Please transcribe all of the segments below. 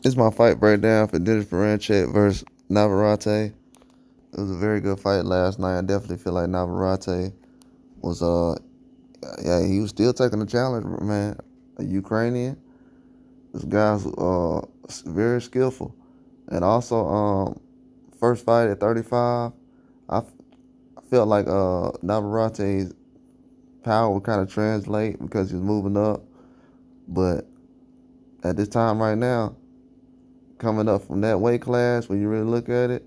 It's my fight breakdown for Berinchyk versus Navarrete. It was a very good fight last night. I definitely feel like Navarrete was yeah, he was still taking the challenge, man. A Ukrainian. This guy's very skillful. And also, first fight at 35, I felt like Navarrete's power would kind of translate because he was moving up. But at this time right now, coming up from that weight class, when you really look at it,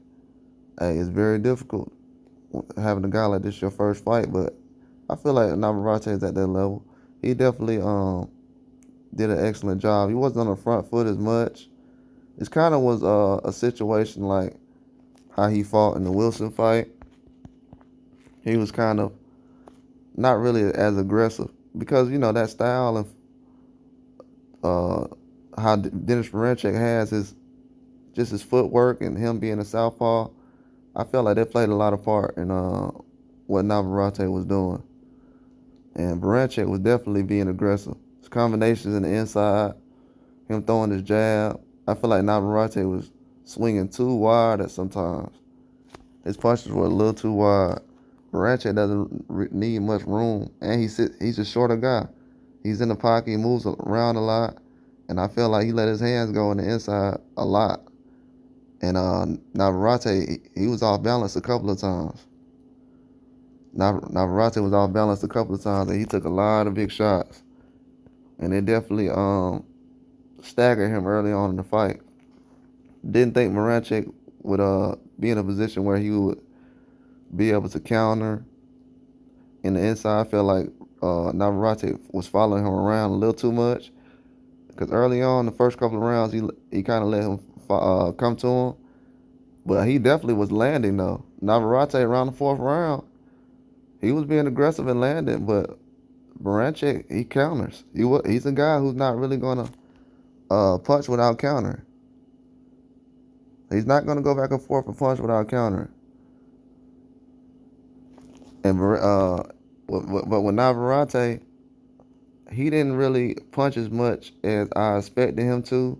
hey, it's very difficult having a guy like this your first fight. But I feel like Navarrete is at that level. He definitely did an excellent job. He wasn't on the front foot as much. It kind of was a situation like how he fought in the Wilson fight. He was kind of not really as aggressive because that style of how Berinchyk has his footwork and him being a southpaw. I felt like that played a lot of part in what Navarrete was doing. And Berinchyk was definitely being aggressive. His combinations in the inside, him throwing his jab. I feel like Navarrete was swinging too wide at sometimes. His punches were a little too wide. Berinchyk doesn't need much room, and he's a shorter guy. He's in the pocket, he moves around a lot, and I feel like he let his hands go on the inside a lot. And Navarrete, he was off balance a couple of times. Navarrete was off balance a couple of times, and he took a lot of big shots. And it definitely staggered him early on in the fight. Didn't think Berinchyk would be in a position where he would be able to counter in the inside. I felt like Navarrete was following him around a little too much. Because early on, the first couple of rounds, he kind of let him come to him. But he definitely was landing, though. Navarrete, around the fourth round, he was being aggressive and landing, but Berinchyk, he counters. He's a guy who's not really going to punch without countering. He's not going to go back and forth and punch without countering. And but with Navarrete, he didn't really punch as much as I expected him to,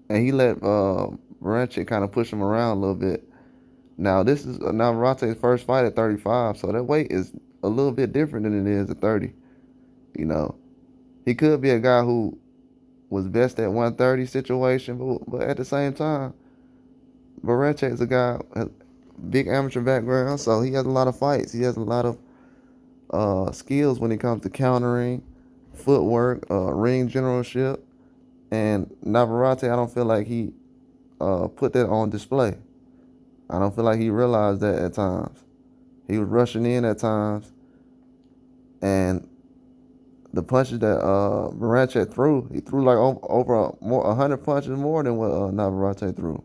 and he let Berinchyk kind of push him around a little bit. Now, this is Navarrete's first fight at 35, so that weight is a little bit different than it is at 30. He could be a guy who was best at 130 situation, but at the same time, Berinchyk is a guy with big amateur background, so he has a lot of fights. He has a lot of skills when it comes to countering, footwork, ring generalship, and Navarrete, I don't feel like he put that on display. I don't feel like he realized that at times. He was rushing in at times, and the punches that Berinchyk threw, he threw like over 100 punches more than what Navarrete threw.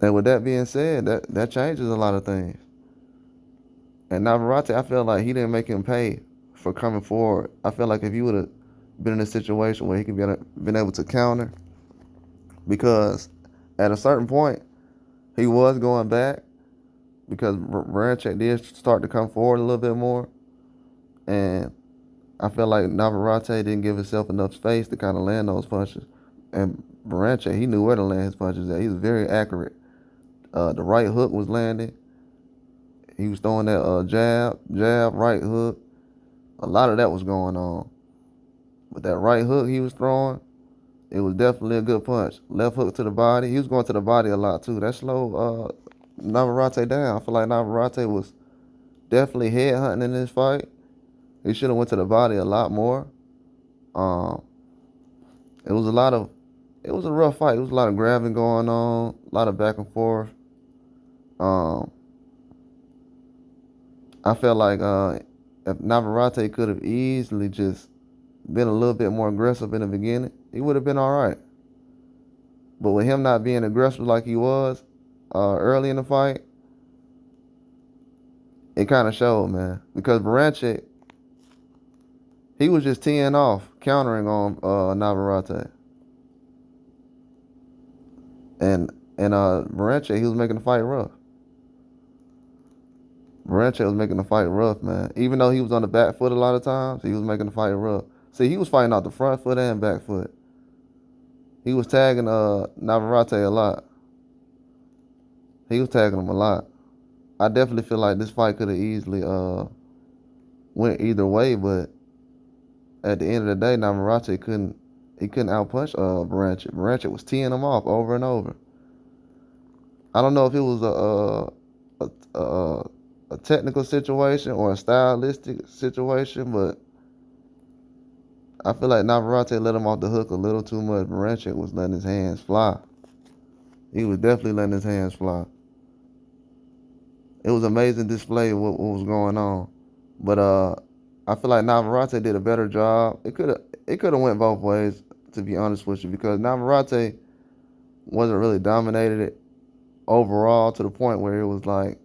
And with that being said, that changes a lot of things. And Navarrete, I feel like he didn't make him pay for coming forward. I feel like if he would have been in a situation where he could been able to counter, because at a certain point, he was going back because Berinchyk did start to come forward a little bit more. And I feel like Navarrete didn't give himself enough space to kind of land those punches. And Berinchyk, he knew where to land his punches at. He was very accurate. The right hook was landing. He was throwing that jab, right hook. A lot of that was going on. But that right hook he was throwing, it was definitely a good punch. Left hook to the body. He was going to the body a lot, too. That slowed Navarrete down. I feel like Navarrete was definitely head hunting in this fight. He should have went to the body a lot more. It was a rough fight. It was a lot of grabbing going on, a lot of back and forth. I felt like if Navarrete could have easily just been a little bit more aggressive in the beginning, he would have been all right. But with him not being aggressive like he was early in the fight, it kind of showed, man. Because Berinchyk, he was just teeing off, countering on Navarrete. And Berinchyk, he was making the fight rough. Berinchyk was making the fight rough, man. Even though he was on the back foot a lot of times, he was making the fight rough. See, he was fighting off the front foot and back foot. He was tagging Navarrete a lot. He was tagging him a lot. I definitely feel like this fight could have easily went either way, but at the end of the day, Navarrete couldn't outpunch Berinchyk. Berinchyk was teeing him off over and over. I don't know if it was a technical situation or a stylistic situation, but I feel like Navarrete let him off the hook a little too much. Berinchyk was letting his hands fly. He was definitely letting his hands fly. It was an amazing display of what was going on. But I feel like Navarrete did a better job. It could have went both ways, to be honest with you, because Navarrete wasn't really dominated it overall to the point where it was like,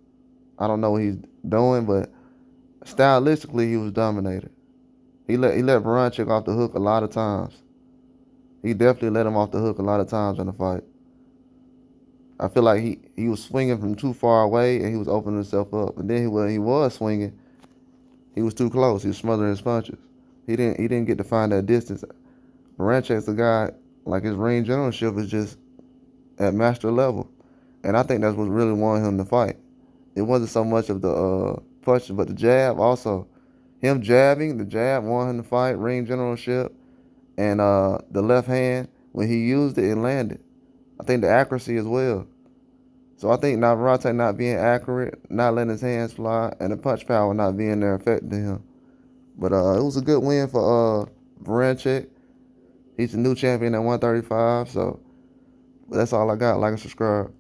I don't know what he's doing, but stylistically he was dominated. He let Berinchyk off the hook a lot of times. He definitely let him off the hook a lot of times in the fight. I feel like he was swinging from too far away and he was opening himself up. And then when he was swinging, he was too close. He was smothering his punches. He didn't get to find that distance. Berinchyk's a guy, like, his ring generalship is just at master level. And I think that's what really won him the fight. It wasn't so much of the punches, but the jab also. Him jabbing, the jab won him the fight, ring generalship. And the left hand, when he used it, it landed. I think the accuracy as well. So I think Navarrete not being accurate, not letting his hands fly, and the punch power not being there affecting him. But it was a good win for Berinchyk. He's the new champion at 135. So that's all I got. Like and subscribe.